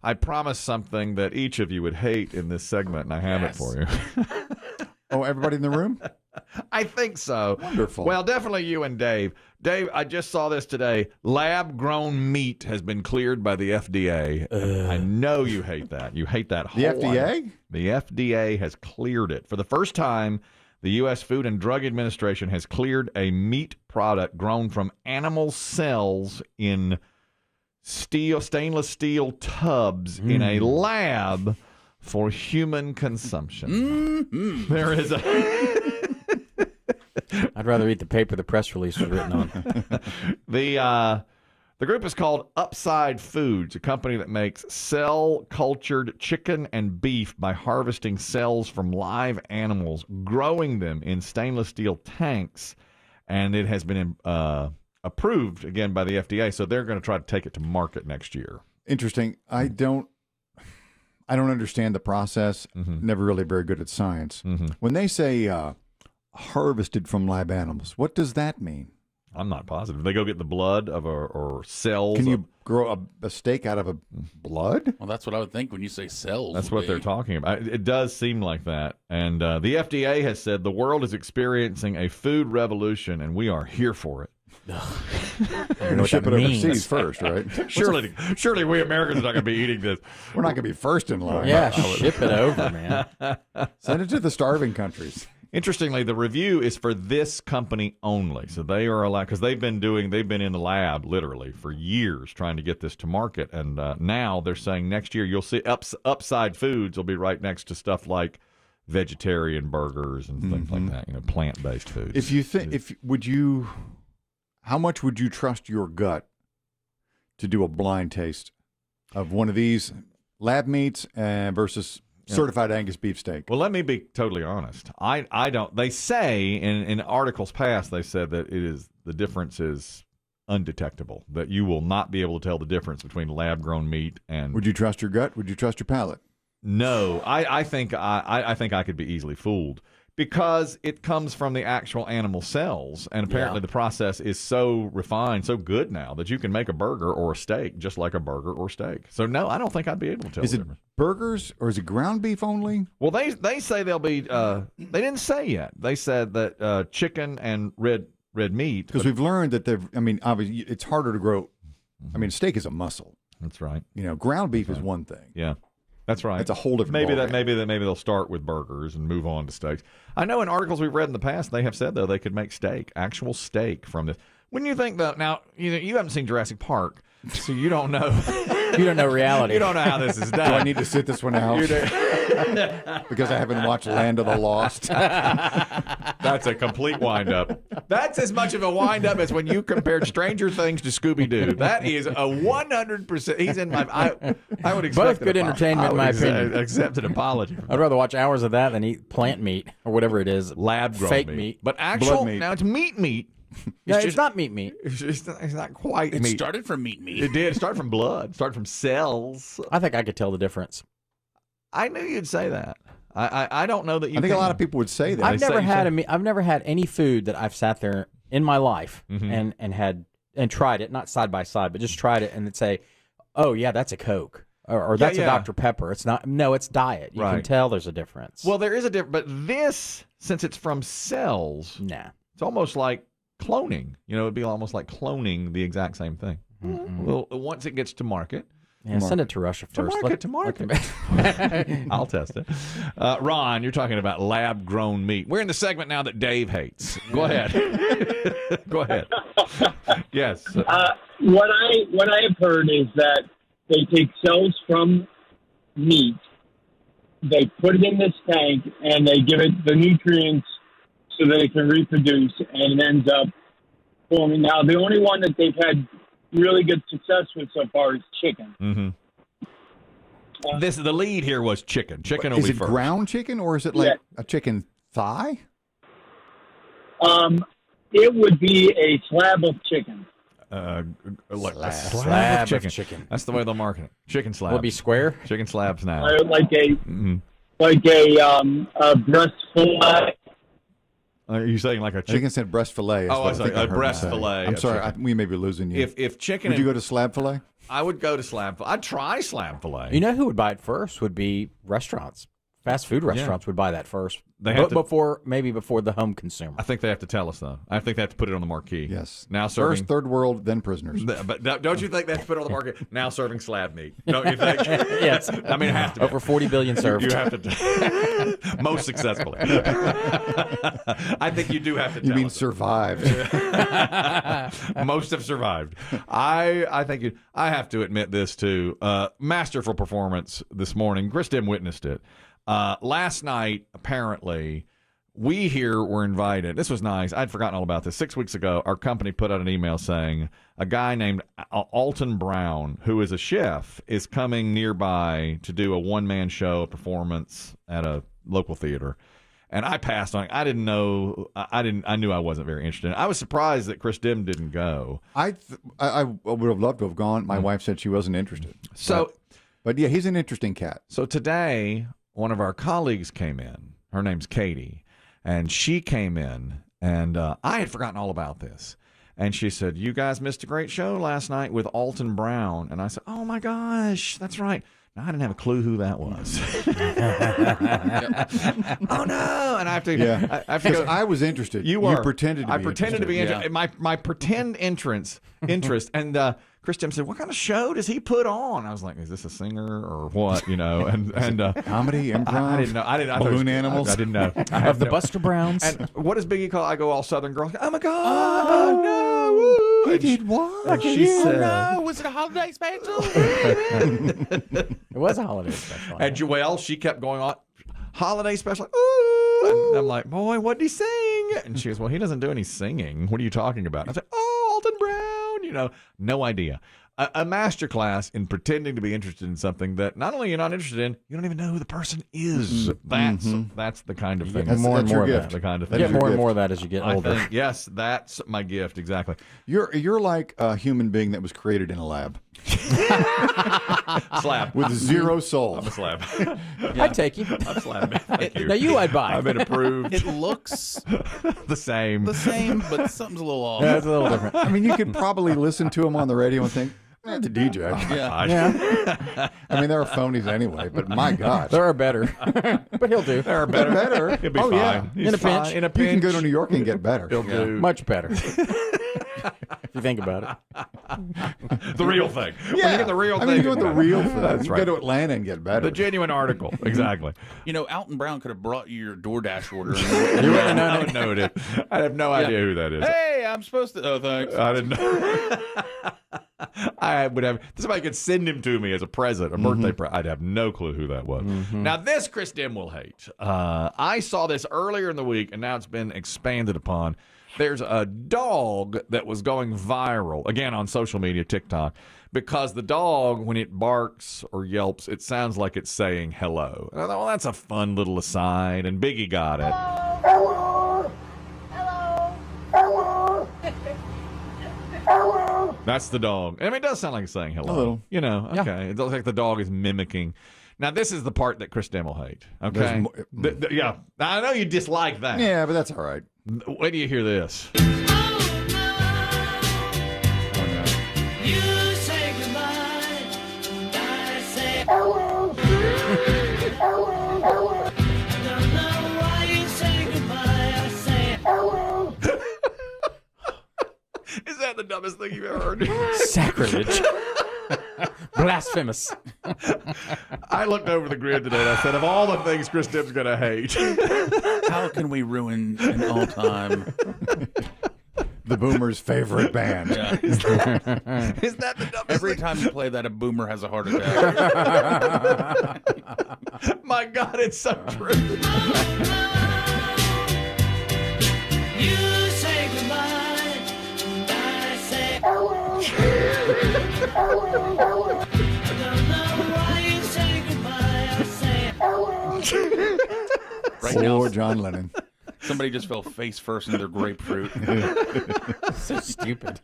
I promised something that each of you would hate in this segment, and I have it for you. Oh, everybody in the room? I think so. Wonderful. Well, definitely you and Dave. Dave, I just saw this today. Lab-grown meat has been cleared by the FDA. I know you hate that. You hate that whole The FDA? The FDA has cleared it. For the first time, the U.S. Food and Drug Administration has cleared a meat product grown from animal cells in stainless steel tubs in a lab for human consumption. Mm-hmm. There is a... I'd rather eat the paper the press release was written on. The group is called Upside Foods, a company that makes cell-cultured chicken and beef by harvesting cells from live animals, growing them in stainless steel tanks, and it has been approved, again, by the FDA, so they're going to try to take it to market next year. Interesting. I don't understand the process. Never really very good at science. When they say harvested from live animals, what does that mean? I'm not positive. They go get the blood of or cells. Can you grow a steak out of a blood? Well, that's what I would think when you say cells. That's what they're talking about. It does seem like that. And the FDA has said the world is experiencing a food revolution, and we are here for it. We're going to ship it overseas first, right? Surely we Americans are not going to be eating this. We're not going to be first in line. Yeah, ship it over, man. Send it to the starving countries. Interestingly, the review is for this company only. So they are allowed, because they've been in the lab literally for years trying to get this to market. And now they're saying next year you'll see Upside Foods will be right next to stuff like vegetarian burgers and things like that, plant-based foods. How much would you trust your gut to do a blind taste of one of these lab meats versus certified Angus beef steak? Well, let me be totally honest. I don't. They say in articles past, they said that the difference is undetectable. That you will not be able to tell the difference between lab-grown meat and. Would you trust your gut? Would you trust your palate? No, I think I could be easily fooled because it comes from the actual animal cells, and apparently the process is so refined, so good now that you can make a burger or a steak just like a burger or steak. So no, I don't think I'd be able to tell. Is it burgers or is it ground beef only? Well, they say they'll be. They didn't say yet. They said that chicken and red meat. Because we've learned that obviously it's harder to grow. I mean, steak is a muscle. That's right. Ground beef is one thing. Yeah. That's right. It's a whole different maybe they'll start with burgers and move on to steaks. I know in articles we've read in the past they have said though they could make actual steak from this. When you think that now you haven't seen Jurassic Park, so you don't know. You don't know reality. You don't know how this is done. Do I need to sit this one out? Because I haven't watched Land of the Lost. That's a complete wind-up. That's as much of a wind-up as when you compared Stranger Things to Scooby-Doo. That is a 100%. He's in my. I would expect both good entertainment, in my opinion. Accept an apology. I'd rather watch hours of that than eat plant meat or whatever it is, lab-grown fake meat. But actual meat. Now it's meat. It's not meat. It's not quite meat. It started from meat. It did. It started from blood. It started from cells. I think I could tell the difference. I knew you'd say that. I don't know that you. I think a lot of people would say that. I've never had any food that I've sat there in my life and tried it, not side by side, but just tried it and it'd say, "Oh yeah, that's a Coke." Or that's a Dr. Pepper. It's not. No, it's diet. You can tell there's a difference. Well, there is a difference, but this, since it's from cells, it's almost like cloning. It'd be almost like cloning the exact same thing. Well, once it gets to market. Yeah, send it to Russia first. To market. I'll test it. Ron, you're talking about lab-grown meat. We're in the segment now that Dave hates. Go ahead. Go ahead. Yes. What I have heard is that they take cells from meat, they put it in this tank, and they give it the nutrients so that it can reproduce, and it ends up forming. Now, the only one that they've had really good success with so far is chicken. The lead here was chicken. Chicken will be first. Is it ground chicken or is it like a chicken thigh? It would be a slab of chicken. Like a slab of chicken. That's the way they'll market it. Chicken slabs. Will it be square? Chicken slabs now. Like a breast fillet. Are you saying like a I think chicken? it said breast fillet. Oh, I was like a breast say. fillet. I'm of sorry, chicken. we may be losing you. If chicken, Would you go to slab fillet? I would go to slab. I'd try slab fillet. You know who would buy it first would be restaurants. Fast food restaurants would buy that first. They have before the home consumer. I think they have to tell us though. I think they have to put it on the marquee. Yes. Now serving First, third world, then prisoners. But don't you think they have to put it on the market? Now serving slab meat. Don't you think? Yes. I mean, it has to be. Over 40 billion served. You have to most successfully. I think you do have to. You mean us. survived? Most have survived. I think I have to admit this too. Masterful performance this morning. Chris Demm witnessed it. Last night, apparently, we here were invited. This was nice. I'd forgotten all about this. 6 weeks ago, our company put out an email saying a guy named Alton Brown, who is a chef, is coming nearby to do a one-man show, a performance at a local theater. And I passed on it. I didn't know. I knew I wasn't very interested. I was surprised that Chris Demm didn't go. I would have loved to have gone. My wife said she wasn't interested. So, but yeah, he's an interesting cat. So today, one of our colleagues came in. Her name's Katie, and she came in, and I had forgotten all about this. And she said, "You guys missed a great show last night with Alton Brown." And I said, "Oh my gosh, that's right." Now, I didn't have a clue who that was. Oh no! And I have to. Yeah, I have to go. I was interested. You were. You pretended to be I pretended to be interested. My pretend interest. And Chris Demm said, "What kind of show does he put on?" I was like, "Is this a singer or what?" You know, and comedy, improv. I didn't know. I thought balloon animals. I didn't know. Of the Buster Browns. And what does Biggie call? I go all Southern girl. Oh my God! Oh no! Woo. He did what? And she said, no, was it a holiday special? It was a holiday special. And Joelle, she kept going on, holiday special. Ooh! And I'm like, boy, what did he sing? And she goes, well, he doesn't do any singing. What are you talking about? And I said, oh, Alton Brown. You know, no idea. A master class in pretending to be interested in something that not only you're not interested in, you don't even know who the person is. That's the kind of thing. Get more and more of that. The kind of You thing. get more and more of that as you get older. I think, yes, that's my gift. Exactly. You're like a human being that was created in a lab Slab. with zero soul. I'm a slab. I'd take you. I'm a slab. Thank you. Now you I'd buy. I've been approved. It looks The same. the same, but something's a little off. Yeah, it's a little different. I mean, you could probably listen to him on the radio and think, it's a DJ. Yeah. I mean, there are phonies anyway, but my God. There are better, but he'll do. There are better. He'll be Oh, fine. yeah. He's In a fine. pinch. In a You pinch. can go to New York and get better. He'll do. Much better. If you think about it. The real thing. When you get the real I thing. mean, you want the real thing. That's You right. go to Atlanta and get better. The genuine article. Exactly. You know, Alton Brown could have brought you your DoorDash order. You wouldn't have known. I would know it. I have no idea who that is. Hey, I'm supposed to. Oh, thanks. I didn't know. I would have. Somebody could send him to me as a present, a birthday present. I'd have no clue who that was. Now, this Chris Demm will hate. I saw this earlier in the week, and now it's been expanded upon. There's a dog that was going viral, again, on social media, TikTok, because the dog, when it barks or yelps, it sounds like it's saying hello. And I thought, well, that's a fun little aside, and Biggie got it. Hello. Hello. Hello. Hello. That's the dog. I mean, it does sound like it's saying hello. A little. You know, okay. It looks like the dog is mimicking. Now, this is the part that Chris Demm will hate. Okay? There's more- Yeah. I know you dislike that. Yeah, but that's all right. Wait till you hear this. Hello. Hello. Hello. Is that the dumbest thing you've ever heard? Sacrilege. Blasphemous. I looked over the grid today and I said, of all the things Chris Demm's going to hate, How can we ruin an all-time? The Boomer's favorite band. Yeah. is that the dumbest Every thing? time you play that, a boomer has a heart attack. My God, it's so true. Hello. Hello. Hello. Right now, Or John Lennon. Somebody just fell face first into their grapefruit. So stupid.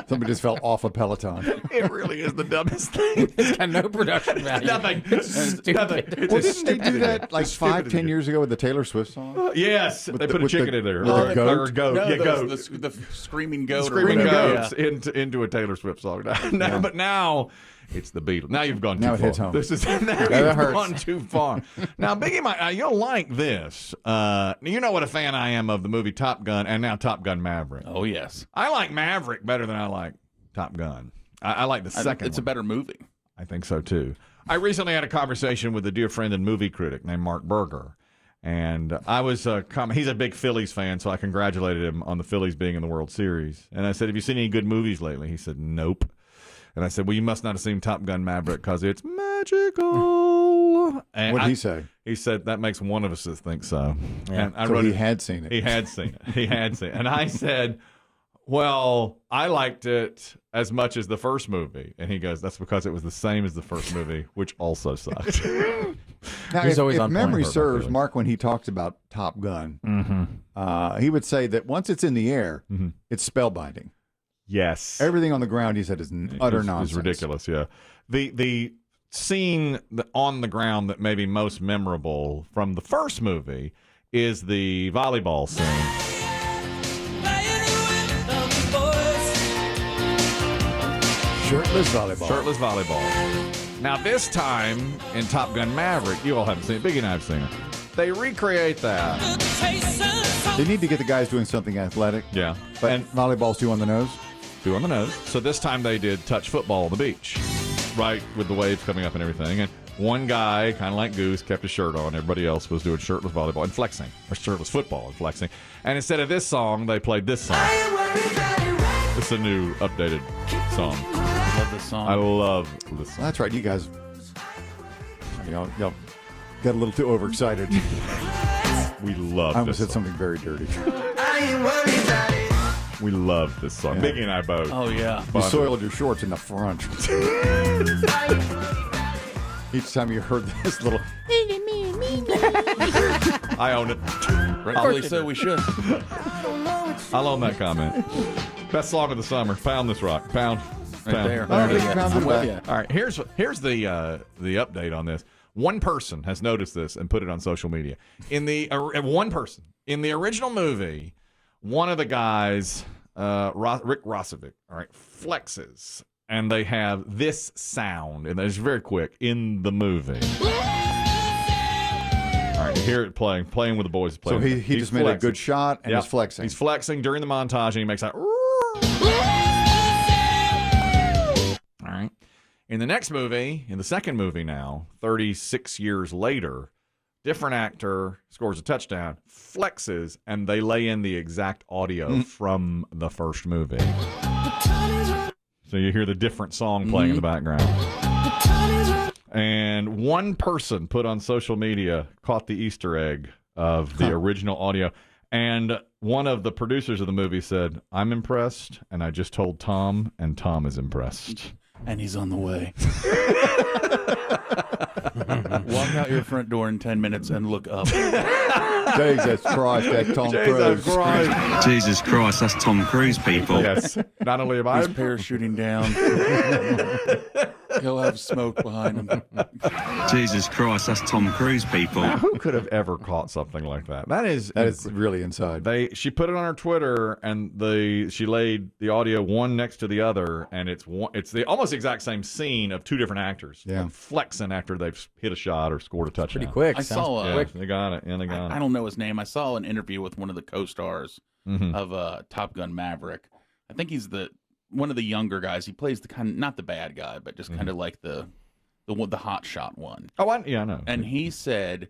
Somebody just fell off a Peloton. It really is the dumbest thing. It's got no production value. Nothing. It's stupid. Nothing. It's Well, a didn't they stupid do that like It's stupid 5-10 years ago with the Taylor Swift song? Yes, they the- put a with chicken the- in there. with the goat? Or a goat. No, Yeah, goat. the screaming goat. Screaming or whatever. goats into a Taylor Swift song. But now it's the Beatles. Now you've gone too Now it far. hits home. This is now that you've hurts. gone too far. Now, Biggie, you'll like this. You know what a fan I am of the movie Top Gun and now Top Gun Maverick. Oh, yes. I like Maverick better than I like Top Gun. I like the second. It's a one. better movie. I think so too. I recently had a conversation with a dear friend and movie critic named Mark Berger. And I was he's a big Phillies fan, so I congratulated him on the Phillies being in the World Series. And I said, have you seen any good movies lately? He said, nope. And I said, well, you must not have seen Top Gun Maverick because it's magical. And What did he say? He said, that makes one of us think so. Yeah. And I So wrote he it. had seen it. He had seen it. He had seen it. And I said, well, I liked it as much as the first movie. And he goes, that's because it was the same as the first movie, which also sucked. Now, He's if, always if on point. memory Hurt my serves, feelings. Mark, when he talks about Top Gun, Mm-hmm. he would say that once it's in the air, it's spellbinding. Yes. Everything on the ground, he said, is utter nonsense. It's ridiculous, yeah. The scene on the ground that may be most memorable from the first movie is the volleyball scene. Shirtless volleyball. Shirtless volleyball. Now, this time in Top Gun Maverick, you all haven't seen it. Biggie and I have seen it. They recreate that. They need to get the guys doing something athletic. Yeah. But And volleyball's too on the nose. two on the nose. So this time they did touch football on the beach, right, with the waves coming up and everything. And one guy, kind of like Goose, kept his shirt on. Everybody else was doing shirtless volleyball and flexing, or shirtless football and flexing. And instead of this song, they played this song. It's a new, updated song. I love this song. I love this song. That's right. You guys, y'all got a little too overexcited. We love I almost this said song. something very dirty. We love this song. Yeah. Biggie and I both. Oh, yeah. You Bonded. soiled your shorts in the front. Each time you heard this little, I own it. Rightfully so, we should. I'll own that comment. Best song of the summer. Pound this rock. Pound. Right Pound. there. Oh, There it Biggie is. pounds I'm it with back. you. All right, here's the update on this. One person has noticed this and put it on social media. One person in the original movie, one of the guys, Rick Rosovic, all right, flexes, and they have this sound, and it's very quick in the movie. All right, you hear it playing with the boys. so Playing. he He's just made a flexing. good shot and Yeah. is flexing. He's flexing during the montage, and he makes that. All right. In the next movie, in the second movie now, 36 years later, different actor scores a touchdown, flexes, and they lay in the exact audio from the first movie. So you hear the different song playing in the background. And one person put on social media caught the Easter egg of the original audio. And one of the producers of the movie said, I'm impressed, and I just told Tom, and Tom is impressed. And he's on the way. Walk out your front door in 10 minutes and look up. Jesus Christ, that Tom Jesus Cruise. Christ. Jesus Christ, that's Tom Cruise, people. Yes. Not only am I He's parachuting down. He'll have smoke behind him. Jesus Christ, that's Tom Cruise, people. Now, who could have ever caught something like that? That is really inside. She put it on her Twitter, and she laid the audio one next to the other, and it's the almost exact same scene of two different actors, Yeah. like flexing after they've hit a shot or scored a touchdown. Pretty quick. I Sounds saw Yeah, quick. they got it. Yeah, they got I it. don't know his name. I saw an interview with one of the co-stars Mhm. of Top Gun Maverick. I think he's one of the younger guys. He plays the kind, not the bad guy, but just kind of like the hot shot one. Oh, I know. And he said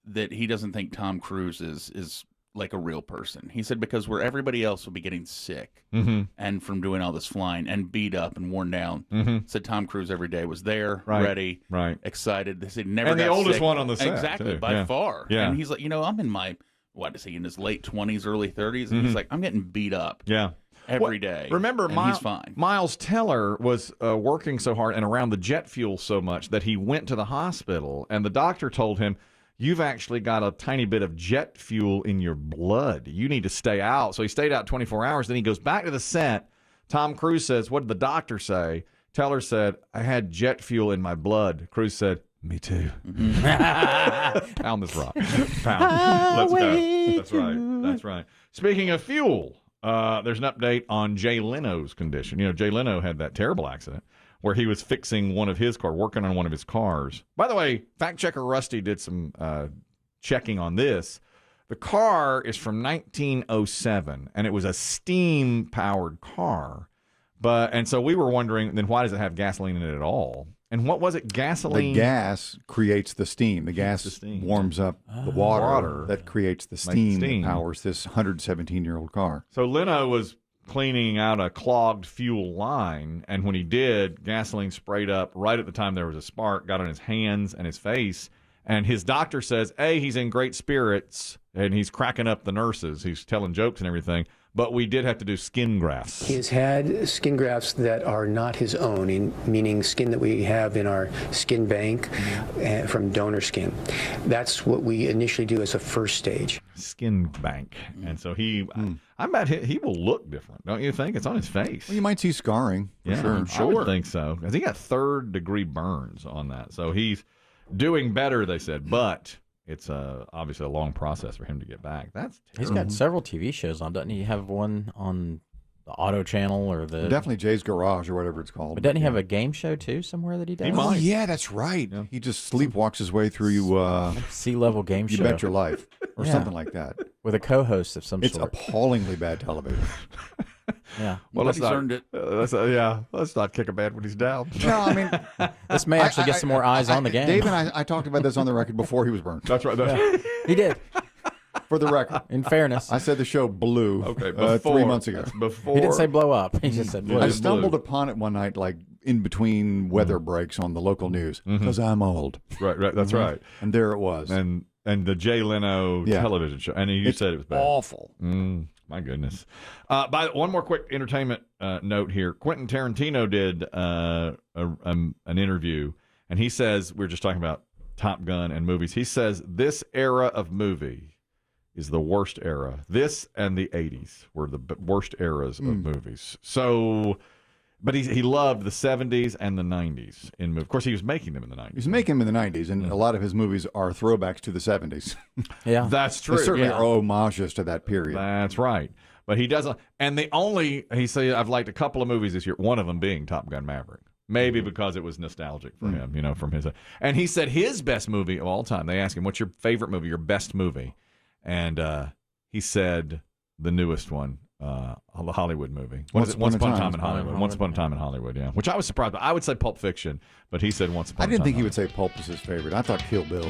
that he doesn't think Tom Cruise is like a real person. He said because where everybody else will be getting sick Mm-hmm. and from doing all this flying and beat up and worn down, Mm-hmm. said Tom Cruise every day was there, Right. ready, Right. excited. They said he never And the got oldest sick. one on the set, exactly too. by Yeah. far. Yeah. And he's like, I'm in my in his late 20s, early 30s, and Mhm. he's like, I'm getting beat up Yeah. every day. Remember, and he's fine. Miles Teller was working so hard and around the jet fuel so much that he went to the hospital, and the doctor told him, you've actually got a tiny bit of jet fuel in your blood. You need to stay out. So he stayed out 24 hours. Then he goes back to the set. Tom Cruise says, what did the doctor say? Teller said, I had jet fuel in my blood. Cruise said, me too. Pound this rock. Pound. Let's go. That's right. That's right. Speaking of fuel, there's an update on Jay Leno's condition. You know, Jay Leno had that terrible accident where he was fixing one of his cars, working on one of his cars. By the way, fact checker Rusty did some checking on this. The car is from 1907, and it was a steam-powered car. And so we were wondering, then why does it have gasoline in it at all? And what was it? Gasoline? The gas creates the steam. The gas warms up the water that creates the steam that powers this 117-year-old car. So Leno was cleaning out a clogged fuel line, and when he did, gasoline sprayed up right at the time there was a spark, got on his hands and his face, and his doctor says, A, he's in great spirits, and he's cracking up the nurses. He's telling jokes and everything, but we did have to do skin grafts. He has had skin grafts that are not his own, meaning skin that we have in our skin bank from donor skin. That's what we initially do as a first stage. Skin bank. And so I bet he will look different, don't you think? It's on his face. Well, you might see scarring, for sure. I'm sure. I would think so. Because he got third-degree burns on that. So he's doing better, they said, but it's obviously a long process for him to get back. That's terrible. He's got several TV shows on, doesn't he? Have one on the Auto Channel or the... Definitely Jay's Garage or whatever it's called. But doesn't he have a game show, too, somewhere that he does? Oh, yeah, that's right. Yeah. He just sleepwalks his way through... sea-level game show. You Bet Your Life or something like that. With a co-host of some sort. It's appallingly bad television. Yeah. Well, he's earned it. Let's not kick a man when he's down. No, I mean, this may actually get some more eyes on the game. Dave and I talked about this on the record before he was burned. That's right. He did. For the record. In fairness. I said the show blew 3 months ago. He didn't say blow up. He just said blew. I stumbled upon it one night, like in between weather breaks on the local news, because I'm old. Right, that's right. And there it was. And the Jay Leno television show. And you said it was bad. Awful. My goodness. One more quick entertainment note here. Quentin Tarantino did an interview, and he says, we were just talking about Top Gun and movies. He says this era of movie is the worst era. This and the 80s were the worst eras of movies. So, but he loved the 70s and the 90s in movies. Of course, he was making them in the 90s. He was making them in the 90s, and a lot of his movies are throwbacks to the 70s. Yeah. That's true. They certainly are homages to that period. That's right. But he doesn't. And he said, I've liked a couple of movies this year, one of them being Top Gun Maverick. Maybe because it was nostalgic for him, from his. And he said his best movie of all time, they asked him, what's your favorite movie, your best movie? And he said the newest one, the Hollywood movie. Once Upon a Time in Hollywood. Once Upon a Time in Hollywood, yeah. Which I was surprised by. I would say Pulp Fiction, but he said Once Upon a Time. I didn't think he would say Pulp was his favorite. I thought Kill Bill.